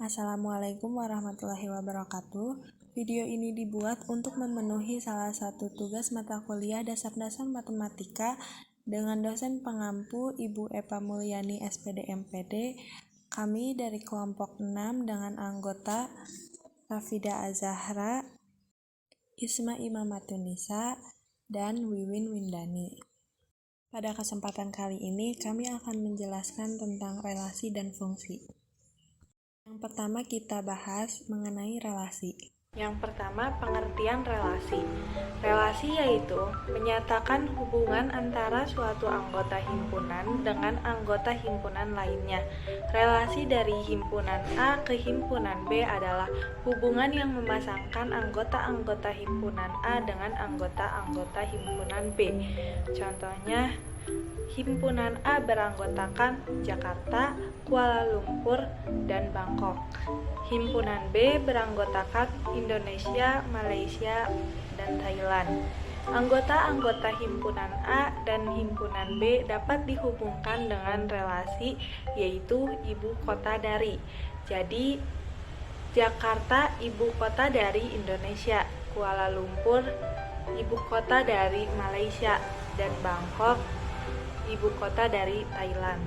Assalamualaikum warahmatullahi wabarakatuh. Video ini dibuat untuk memenuhi salah satu tugas mata kuliah dasar-dasar matematika dengan dosen pengampu Ibu Eva Mulyani SPD MPD. Kami dari kelompok 6 dengan anggota Rafida Azahra, Isma Imamatunisa, dan Wiwin Windani. Pada kesempatan kali ini kami akan menjelaskan tentang relasi dan fungsi. Yang pertama kita bahas mengenai relasi. Yang pertama, pengertian relasi. Relasi yaitu menyatakan hubungan antara suatu anggota himpunan dengan anggota himpunan lainnya. Relasi dari himpunan A ke himpunan B adalah hubungan yang memasangkan anggota-anggota himpunan A dengan anggota-anggota himpunan B. Contohnya, himpunan A beranggotakan Jakarta, Kuala Lumpur, dan Bangkok. Himpunan B beranggotakan Indonesia, Malaysia, dan Thailand. Anggota-anggota himpunan A dan himpunan B dapat dihubungkan dengan relasi yaitu ibu kota dari. Jadi, Jakarta ibu kota dari Indonesia, Kuala Lumpur ibu kota dari Malaysia, dan Bangkok ibu kota dari Thailand.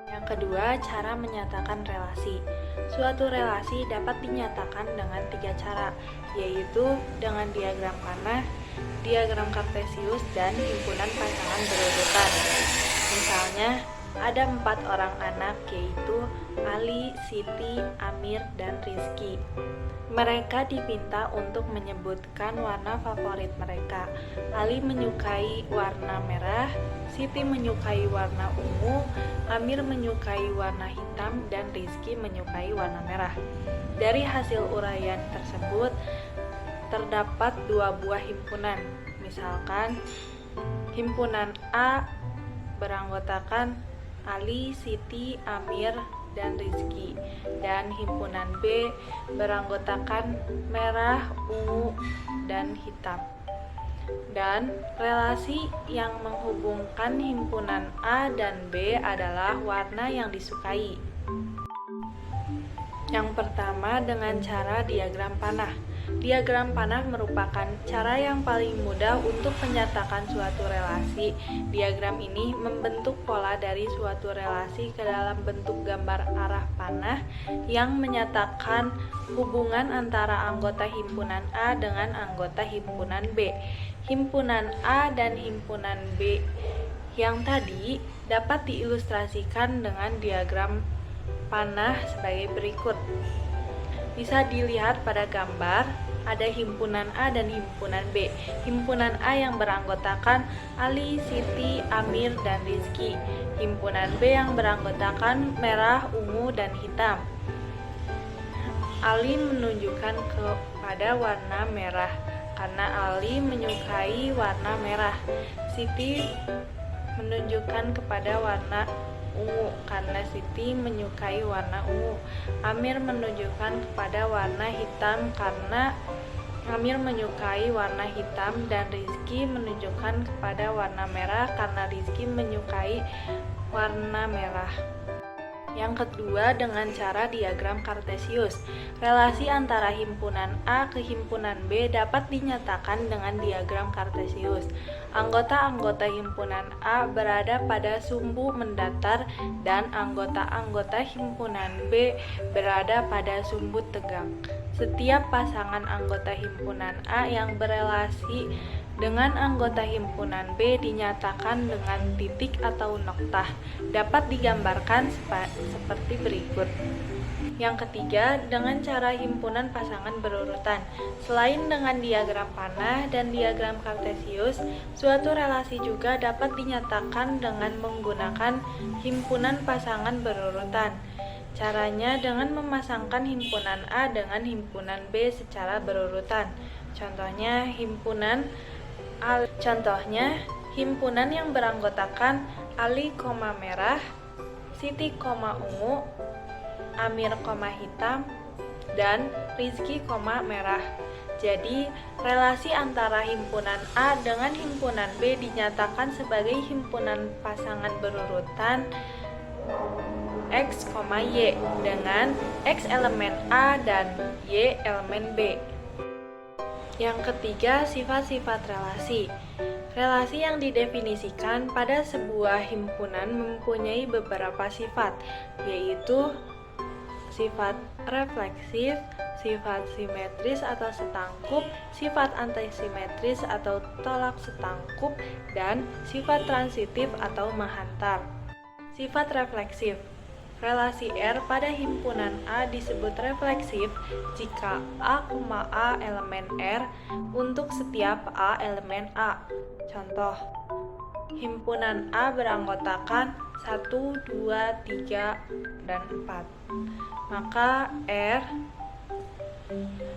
Yang kedua, cara menyatakan relasi. Suatu relasi dapat dinyatakan dengan 3 cara, yaitu dengan diagram panah, diagram kartesius, dan himpunan pasangan berurutan. Misalnya, ada 4 orang anak, yaitu Ali, Siti, Amir, dan Rizky. Mereka diminta untuk menyebutkan warna favorit mereka. Ali menyukai warna merah, Siti menyukai warna ungu, Amir menyukai warna hitam, dan Rizky menyukai warna merah. Dari hasil uraian tersebut, terdapat 2 buah himpunan. Misalkan, himpunan A beranggotakan Ali, Siti, Amir, dan Rizky, dan himpunan B beranggotakan merah, ungu, dan hitam. Dan relasi yang menghubungkan himpunan A dan B adalah warna yang disukai. Yang pertama, dengan cara diagram panah. Diagram panah merupakan cara yang paling mudah untuk menyatakan suatu relasi. Diagram ini membentuk pola dari suatu relasi ke dalam bentuk gambar arah panah yang menyatakan hubungan antara anggota himpunan A dengan anggota himpunan B. Himpunan A dan himpunan B yang tadi dapat diilustrasikan dengan diagram panah sebagai berikut. Bisa dilihat pada gambar, ada himpunan A dan himpunan B. Himpunan A yang beranggotakan Ali, Siti, Amir, dan Rizky. Himpunan B yang beranggotakan merah, ungu, dan hitam. Ali menunjukkan kepada warna merah karena Ali menyukai warna merah. Siti menunjukkan kepada warna ungu karena Siti menyukai warna ungu. Amir menunjukkan kepada warna hitam karena Amir menyukai warna hitam, dan Rizky menunjukkan kepada warna merah karena Rizky menyukai warna merah. Yang kedua, dengan cara diagram kartesius. Relasi antara himpunan A ke himpunan B dapat dinyatakan dengan diagram kartesius. Anggota-anggota himpunan A berada pada sumbu mendatar dan anggota-anggota himpunan B berada pada sumbu tegak. Setiap pasangan anggota himpunan A yang berelasi dengan anggota himpunan B dinyatakan dengan titik atau noktah. Dapat digambarkan seperti berikut. Yang ketiga, dengan cara himpunan pasangan berurutan. Selain dengan diagram panah dan diagram kartesius, suatu relasi juga dapat dinyatakan dengan menggunakan himpunan pasangan berurutan. Caranya dengan memasangkan himpunan A dengan himpunan B secara berurutan. Contohnya, himpunan yang beranggotakan Ali, merah, Siti, ungu, Amir, hitam, dan Rizky, merah. Jadi, relasi antara himpunan A dengan himpunan B dinyatakan sebagai himpunan pasangan berurutan X, Y dengan X elemen A dan Y elemen B. Yang ketiga, sifat-sifat relasi. Relasi yang didefinisikan pada sebuah himpunan mempunyai beberapa sifat, yaitu sifat refleksif, sifat simetris atau setangkup, sifat antisimetris atau tolak setangkup, dan sifat transitif atau menghantar. Sifat refleksif. Relasi R pada himpunan A disebut refleksif jika A, A elemen R untuk setiap A elemen A. Contoh, himpunan A beranggotakan 1, 2, 3, dan 4. Maka R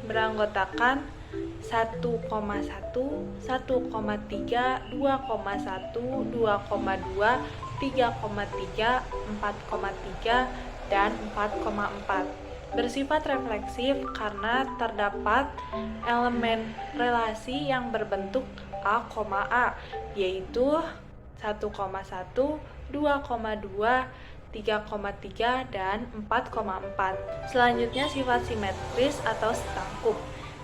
beranggotakan 1,1, 1,3, 2,1, 2,2, 3,3, 4,3, dan 4,4. Bersifat refleksif karena terdapat elemen relasi yang berbentuk A, yaitu 1,1, 2,2, 3,3, dan 4,4. Selanjutnya sifat simetris atau setangkup.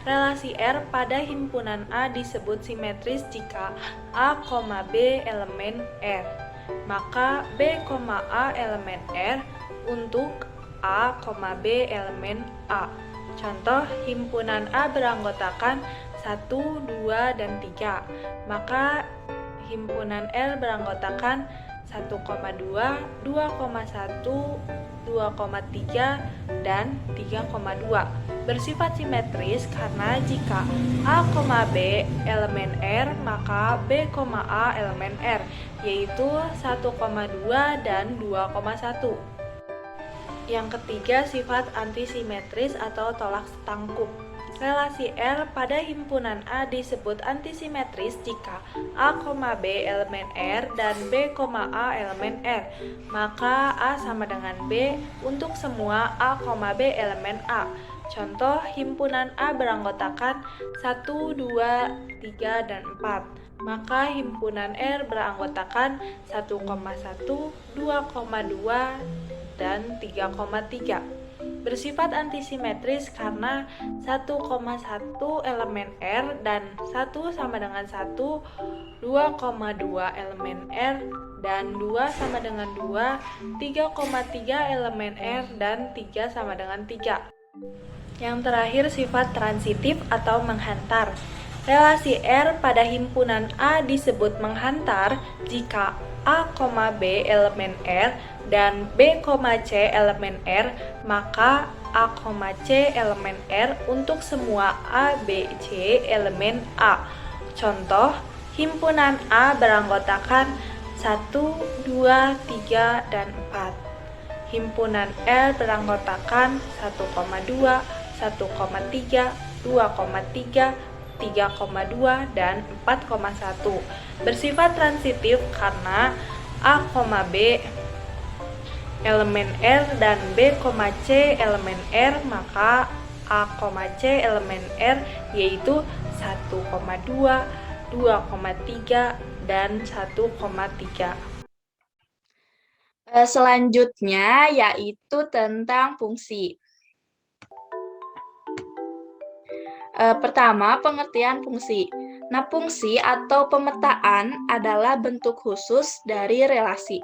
Relasi R pada himpunan A disebut simetris jika A, B elemen R. Maka B, A elemen R untuk A, B elemen A. Contoh, himpunan A beranggotakan 1, 2, dan 3. Maka himpunan R beranggotakan 1,2, 2,1, 2,3, dan 3,2. Bersifat simetris karena jika A, B elemen R, maka B, A elemen R, yaitu 1,2 dan 2,1. Yang ketiga, sifat antisimetris atau tolak setangkup. Relasi R pada himpunan A disebut antisimetris jika A, B elemen R dan B, A elemen R. Maka A sama dengan B untuk semua A, B elemen A. Contoh, himpunan A beranggotakan 1, 2, 3, dan 4. Maka himpunan R beranggotakan 1,1, 2,2, dan 3,3. Bersifat antisimetris karena 1,1 elemen R dan 1 sama dengan 1, 2,2 elemen R dan 2 sama dengan 2, 3,3 elemen R dan 3 sama dengan 3. Yang terakhir, sifat transitif atau menghantar. Relasi R pada himpunan A disebut menghantar jika A, B elemen R dan B, C elemen R, maka A, C elemen R untuk semua A, B, C elemen A. Contoh, himpunan A beranggotakan 1, 2, 3, dan 4. Himpunan L beranggotakan 1,2, 1,3, 2,3, 3,2, dan 4,1. Bersifat transitif karena A, B elemen R dan B, C elemen R, maka A, C elemen R yaitu 1,2, 2,3, dan 1,3. Selanjutnya yaitu tentang fungsi. Pertama, pengertian fungsi. Nah, fungsi atau pemetaan adalah bentuk khusus dari relasi.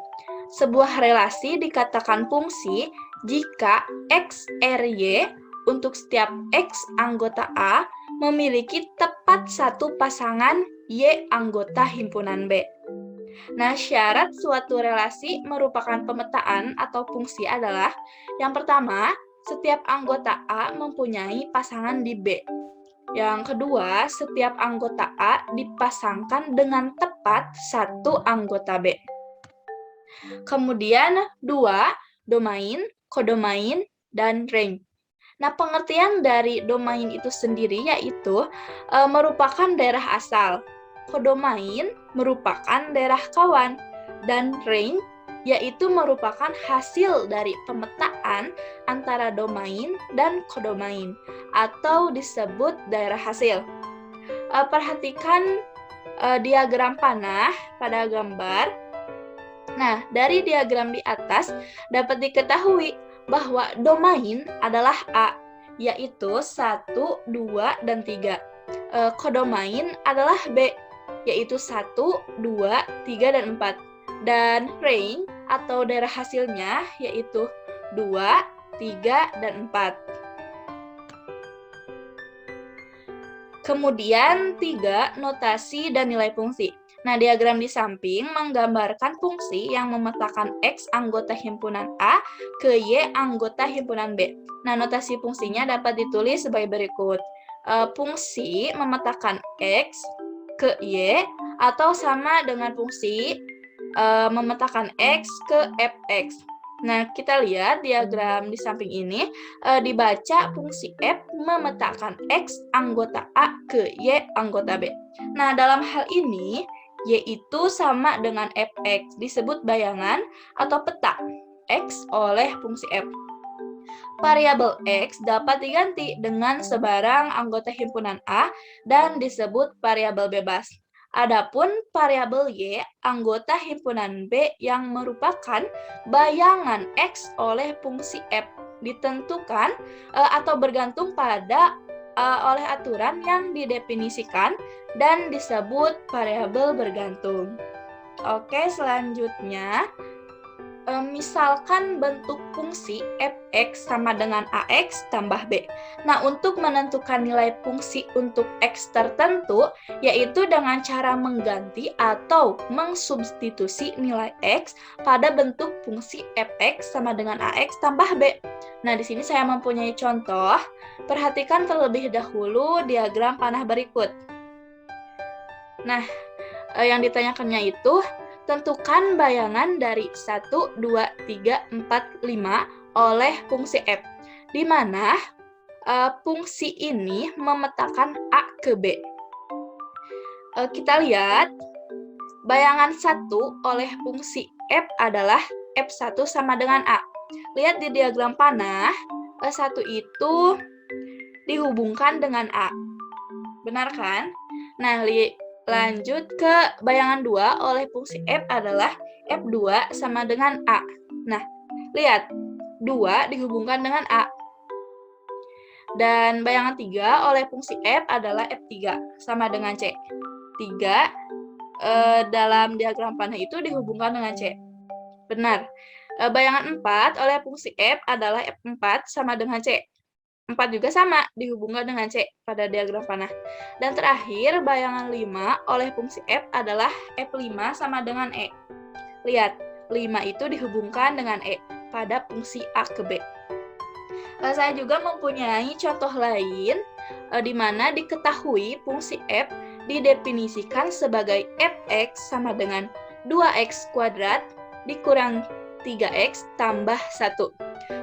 Sebuah relasi dikatakan fungsi jika X, R, Y untuk setiap X anggota A memiliki tepat satu pasangan Y anggota himpunan B. Nah, syarat suatu relasi merupakan pemetaan atau fungsi adalah yang pertama, setiap anggota A mempunyai pasangan di B. Yang kedua, setiap anggota A dipasangkan dengan tepat satu anggota B. Kemudian, 2, domain, kodomain, dan range. Nah, pengertian dari domain itu sendiri yaitu merupakan daerah asal. Kodomain merupakan daerah kawan, dan range yaitu merupakan hasil dari pemetaan antara domain dan kodomain atau disebut daerah hasil. Perhatikan diagram panah pada gambar. Nah, dari diagram di atas dapat diketahui bahwa domain adalah A, yaitu 1, 2, dan 3. Kodomain adalah B, yaitu 1, 2, 3, dan 4. Dan range atau daerah hasilnya yaitu 2, 3, dan 4. Kemudian 3, notasi dan nilai fungsi. Nah, diagram di samping menggambarkan fungsi yang memetakan X anggota himpunan A ke Y anggota himpunan B. Nah, notasi fungsinya dapat ditulis sebagai berikut. Fungsi memetakan X ke Y atau sama dengan fungsi memetakan X ke fx. Nah, kita lihat diagram di samping ini dibaca fungsi f memetakan X anggota A ke Y anggota B. Nah, dalam hal ini, Y itu sama dengan fx, disebut bayangan atau peta X oleh fungsi f. Variabel X dapat diganti dengan sebarang anggota himpunan A dan disebut variabel bebas. Adapun variabel Y, anggota himpunan B yang merupakan bayangan X oleh fungsi F, ditentukan atau bergantung pada oleh aturan yang didefinisikan dan disebut variabel bergantung. Oke, selanjutnya misalkan bentuk fungsi fx sama dengan ax tambah b. Nah, untuk menentukan nilai fungsi untuk x tertentu, yaitu dengan cara mengganti atau mengsubstitusi nilai x pada bentuk fungsi fx sama dengan ax tambah b. Nah, di sini saya mempunyai contoh. Perhatikan terlebih dahulu diagram panah berikut. Nah, yang ditanyakannya itu, tentukan bayangan dari 1, 2, 3, 4, 5 oleh fungsi f, di mana fungsi ini memetakan A ke B. Kita lihat, bayangan 1 oleh fungsi f adalah f1 sama dengan A. Lihat di diagram panah, 1 itu dihubungkan dengan A. Benar kan? Nah, lanjut ke bayangan 2 oleh fungsi f adalah f2 sama dengan A. Nah, lihat, 2 dihubungkan dengan A. Dan bayangan 3 oleh fungsi f adalah f3 sama dengan C. 3 dalam diagram panah itu dihubungkan dengan C. Benar. Bayangan 4 oleh fungsi f adalah f4 sama dengan C. 4 juga sama, dihubungkan dengan C pada diagram panah. Dan terakhir, bayangan 5 oleh fungsi F adalah F5 sama dengan E. Lihat, 5 itu dihubungkan dengan E pada fungsi A ke B. Saya juga mempunyai contoh lain, di mana diketahui fungsi F didefinisikan sebagai Fx sama dengan 2x kuadrat dikurang 3x tambah 1.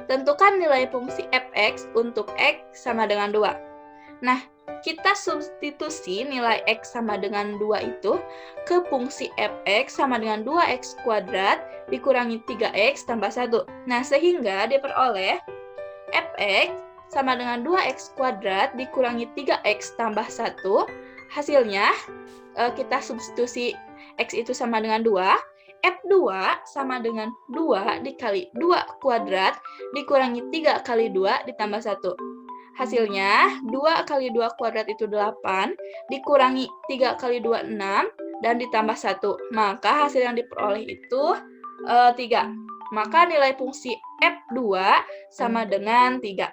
Tentukan nilai fungsi fx untuk x sama dengan 2. Nah, kita substitusi nilai x sama dengan 2 itu ke fungsi fx sama dengan 2x kuadrat dikurangi 3x tambah 1. Nah, sehingga diperoleh fx sama dengan 2x kuadrat dikurangi 3x tambah 1. Hasilnya, kita substitusi x itu sama dengan 2. F2 sama dengan 2 dikali 2 kuadrat dikurangi 3 kali 2 ditambah 1. Hasilnya, 2 kali 2 kuadrat itu 8, dikurangi 3 kali 2, 6, dan ditambah 1. Maka hasil yang diperoleh itu 3. Maka nilai fungsi F2 sama dengan 3.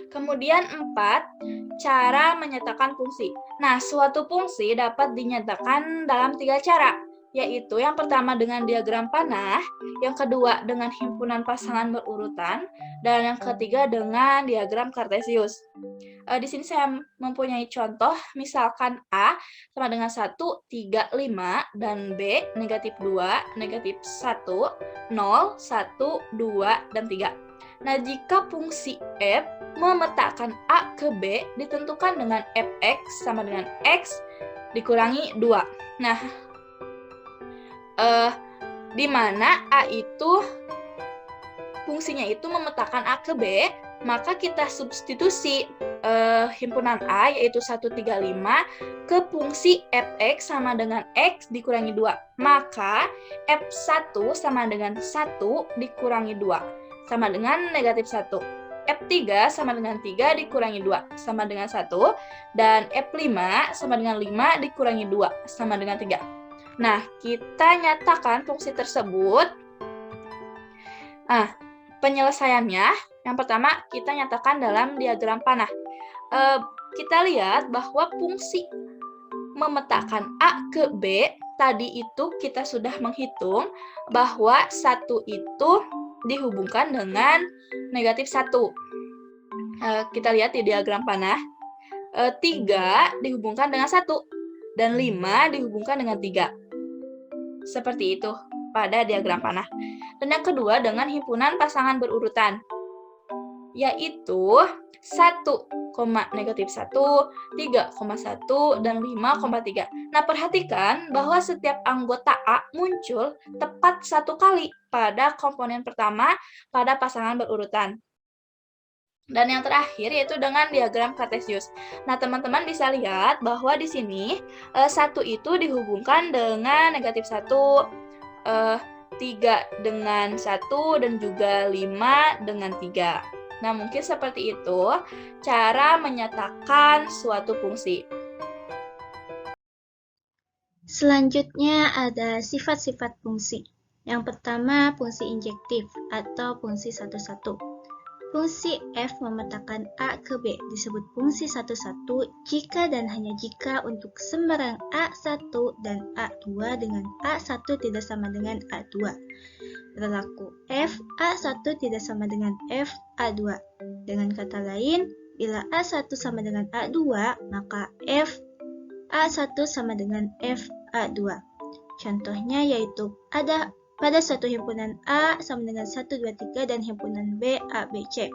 Kemudian 4, cara menyatakan fungsi. Nah, suatu fungsi dapat dinyatakan dalam 3 cara, yaitu yang pertama dengan diagram panah, yang kedua dengan himpunan pasangan berurutan, dan yang ketiga dengan diagram kartesius. Di sini saya mempunyai contoh, misalkan A sama dengan 1, 3, 5, dan B negatif 2, negatif 1, 0, 1, 2, dan 3. Nah, jika fungsi f memetakan A ke B ditentukan dengan fx sama dengan x dikurangi 2. Nah, di mana A itu fungsinya itu memetakan A ke B maka kita substitusi himpunan A yaitu 135 ke fungsi fx sama dengan x dikurangi 2. Maka f1 sama dengan 1 dikurangi 2 sama dengan negatif 1. F3 sama dengan 3 dikurangi 2 sama dengan 1. Dan F5 sama dengan 5 dikurangi 2 sama dengan 3. Nah, kita nyatakan fungsi tersebut. Penyelesaiannya, yang pertama kita nyatakan dalam diagram panah. Kita lihat bahwa fungsi memetakan A ke B, tadi itu kita sudah menghitung bahwa 1 itu dihubungkan dengan negatif 1. Kita lihat di diagram panah, 3 dihubungkan dengan 1, dan 5 dihubungkan dengan 3. Seperti itu pada diagram panah. Dan yang kedua dengan himpunan pasangan berurutan, yaitu 1, negatif 1, 3,1, dan 5,3. Nah, perhatikan bahwa setiap anggota A muncul tepat 1 kali pada komponen pertama pada pasangan berurutan. Dan yang terakhir yaitu dengan diagram kartesius. Nah, teman-teman bisa lihat bahwa di sini 1 itu dihubungkan dengan negatif 1, 3 dengan 1, dan juga 5 dengan 3. Nah, mungkin seperti itu cara menyatakan suatu fungsi. Selanjutnya ada sifat-sifat fungsi. Yang pertama, fungsi injektif atau fungsi satu-satu. Fungsi f memetakan A ke B disebut fungsi satu-satu jika dan hanya jika untuk sembarang A1 dan A2 dengan A1 tidak sama dengan A2. Berlaku f A1 tidak sama dengan f A2. Dengan kata lain, bila A1 sama dengan A2, maka f A1 sama dengan f A2. Contohnya yaitu ada pada suatu himpunan A sama dengan 1, 2, 3 dan himpunan B, A, B, C.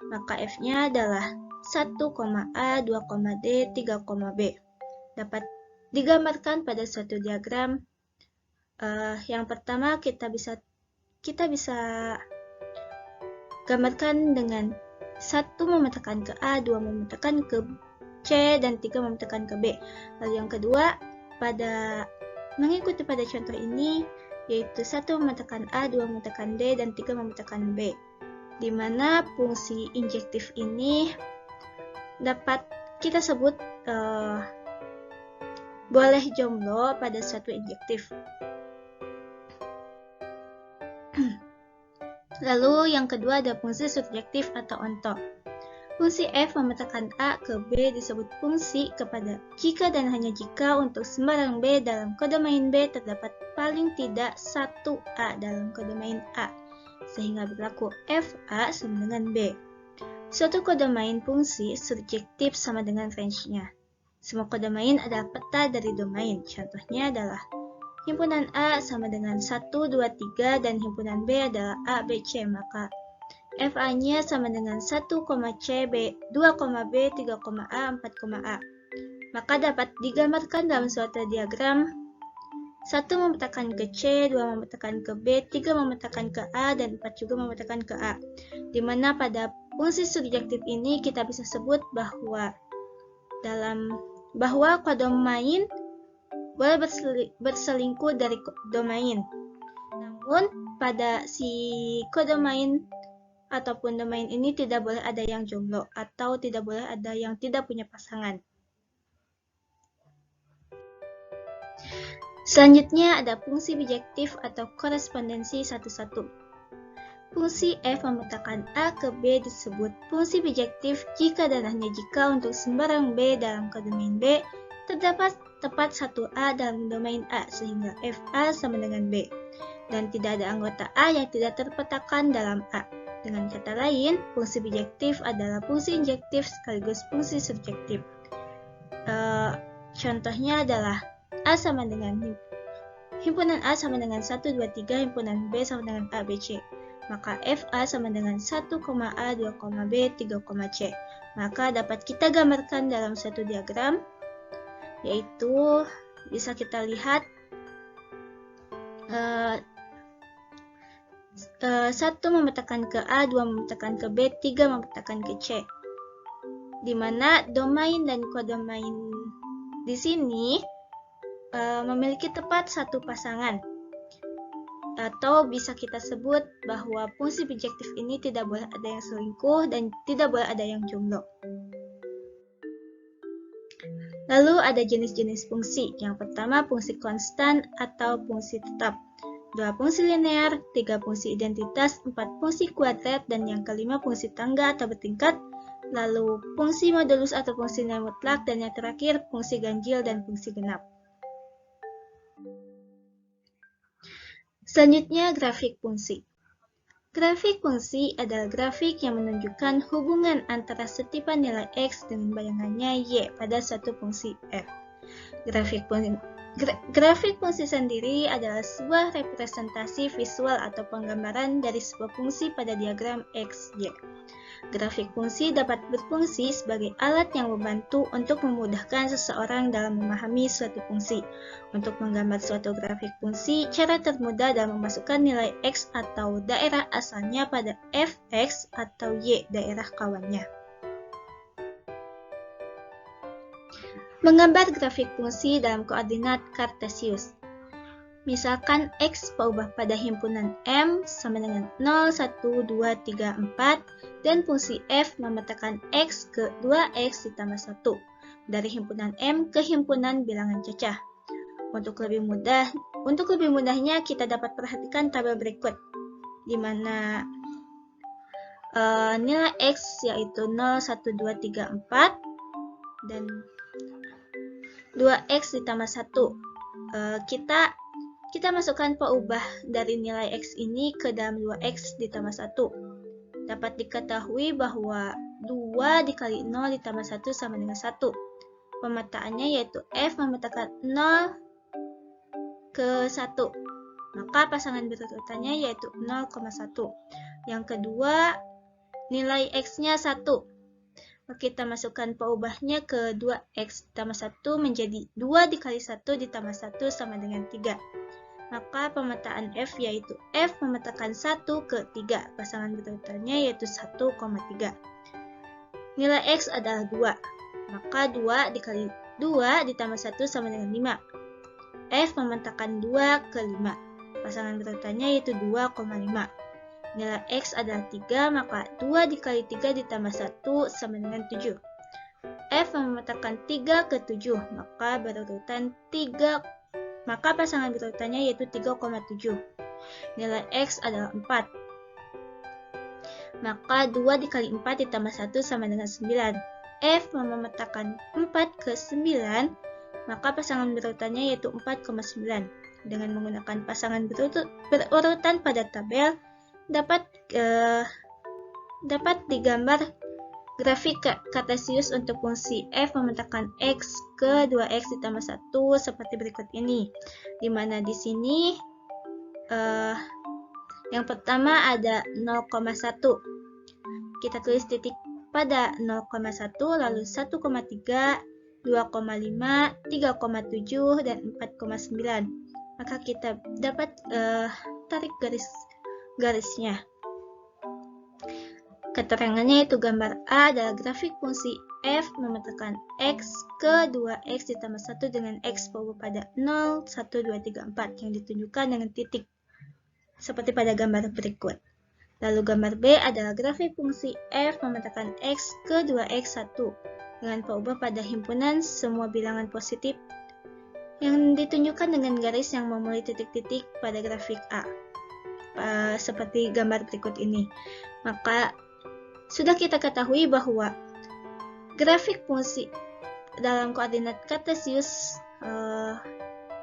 Maka F-nya adalah 1, A, 2, D, 3, B. Dapat digambarkan pada suatu diagram. Yang pertama kita bisa gambarkan dengan 1 memetakan ke A, 2 memetakan ke C, dan 3 memetakan ke B. Lalu yang kedua, mengikuti pada contoh ini, yaitu 1 memetakan A, 2 memetakan D, dan 3 memetakan B. Di mana fungsi injektif ini dapat kita sebut boleh jomblo pada suatu injektif. Lalu yang kedua ada fungsi subjektif atau onto. Fungsi f memetakan A ke B disebut fungsi kepada jika dan hanya jika untuk sembarang B dalam kodomain B terdapat paling tidak 1 A dalam kodomain A, sehingga berlaku f A sama dengan B. Suatu kodomain fungsi subjektif sama dengan range-nya. Semua kodomain adalah peta dari domain. Contohnya adalah himpunan A sama dengan 1, 2, 3 dan himpunan B adalah A, B, C, maka FA-nya sama dengan 1, C, B, 2, B, 3, A, 4, A. Maka dapat digambarkan dalam suatu diagram 1 memetakan ke C, 2 memetakan ke B, 3 memetakan ke A, dan 4 juga memetakan ke A. Di mana pada fungsi subjektif ini kita bisa sebut bahwa kodomain boleh berselingkuh dari domain. Namun pada si kodomain ataupun domain ini tidak boleh ada yang jomblo atau tidak boleh ada yang tidak punya pasangan. Selanjutnya ada fungsi bijektif atau korespondensi satu-satu. Fungsi f memetakan A ke B disebut fungsi bijektif jika dan hanya jika untuk sembarang B dalam kodomain B terdapat tepat 1A dalam domain A sehingga FA sama dengan B dan tidak ada anggota A yang tidak terpetakan dalam A. Dengan kata lain, fungsi bijektif adalah fungsi injektif sekaligus fungsi subjektif. Contohnya adalah A sama dengan himpunan A sama dengan 1, 2, 3, himpunan B sama dengan A, B, C. Maka FA sama dengan 1, A, 2, B, 3, C. Maka dapat kita gambarkan dalam satu diagram, yaitu bisa kita lihat 1 memetakan ke A, 2 memetakan ke B, 3 memetakan ke C. Di mana domain dan kodomain di sini memiliki tepat satu pasangan. Atau bisa kita sebut bahwa fungsi bijektif ini tidak boleh ada yang selingkuh dan tidak boleh ada yang jomblo. Lalu ada jenis-jenis fungsi. Yang pertama fungsi konstan atau fungsi tetap. 2 fungsi linear, 3 fungsi identitas, 4 fungsi kuadrat, dan yang kelima fungsi tangga atau bertingkat. Lalu fungsi modulus atau fungsi nilai mutlak, dan yang terakhir fungsi ganjil dan fungsi genap. Selanjutnya grafik fungsi. Grafik fungsi adalah grafik yang menunjukkan hubungan antara setipan nilai X dengan bayangannya Y pada suatu fungsi F. Grafik fungsi sendiri adalah sebuah representasi visual atau penggambaran dari sebuah fungsi pada diagram X, Y. Grafik fungsi dapat berfungsi sebagai alat yang membantu untuk memudahkan seseorang dalam memahami suatu fungsi. Untuk menggambar suatu grafik fungsi, cara termudah adalah memasukkan nilai X atau daerah asalnya pada Fx atau Y daerah kawannya. Menggambar grafik fungsi dalam koordinat Kartesius. Misalkan X berubah pada himpunan M sama dengan 0, 1, 2, 3, 4, dan fungsi F memetakan X ke 2X ditambah 1 dari himpunan M ke himpunan bilangan cacah. Untuk lebih mudahnya kita dapat perhatikan tabel berikut, di mana nilai X yaitu 0, 1, 2, 3, 4, dan 2X ditambah 1. Kita masukkan peubah dari nilai X ini ke dalam 2X ditambah 1. Dapat diketahui bahwa 2 dikali 0 ditambah 1 sama dengan 1. Pemetaannya yaitu F memetakan 0 ke 1. Maka pasangan berurutannya yaitu 0,1. Yang kedua, nilai X-nya 1. Kita masukkan peubahnya ke 2X ditambah 1 menjadi 2 dikali 1 ditambah 1 sama dengan 3. Maka pemetaan F yaitu F memetakan 1 ke 3. Pasangan berurutannya yaitu 1,3. Nilai X adalah 2. Maka 2 dikali 2 ditambah 1 sama dengan 5. F memetakan 2 ke 5. Pasangan berurutannya yaitu 2,5. Nilai X adalah 3, maka 2 dikali 3 ditambah 1 sama dengan 7. F memetakan 3 ke 7, maka pasangan berurutannya yaitu 3,7. Nilai X adalah 4. Maka 2 dikali 4 ditambah 1 sama dengan 9. F memetakan 4 ke 9, maka pasangan berurutannya yaitu 4,9. Dengan menggunakan pasangan berurutan pada tabel, dapat digambar grafik Kartesius untuk fungsi F memetakan X ke 2X ditambah 1 seperti berikut ini. Di mana di sini yang pertama ada 0,1. Kita tulis titik pada 0,1, lalu 1,3, 2,5, 3,7, dan 4,9. Maka kita dapat tarik garisnya. Keterangannya yaitu gambar A adalah grafik fungsi F memetakan X ke 2X ditambah 1 dengan X berubah pada 0, 1, 2, 3, 4 yang ditunjukkan dengan titik seperti pada gambar berikut. Lalu gambar B adalah grafik fungsi F memetakan X ke 2X 1 dengan berubah pada himpunan semua bilangan positif yang ditunjukkan dengan garis yang memulai titik-titik pada grafik A. Seperti gambar berikut ini. Maka sudah kita ketahui bahwa grafik fungsi dalam koordinat Kartesius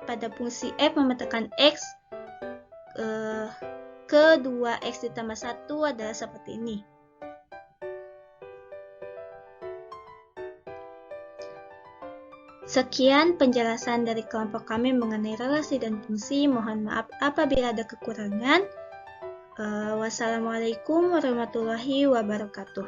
pada fungsi F memetakan X ke 2X ditambah 1 adalah seperti ini. Sekian penjelasan dari kelompok kami mengenai relasi dan fungsi. Mohon maaf apabila ada kekurangan. Wassalamualaikum warahmatullahi wabarakatuh.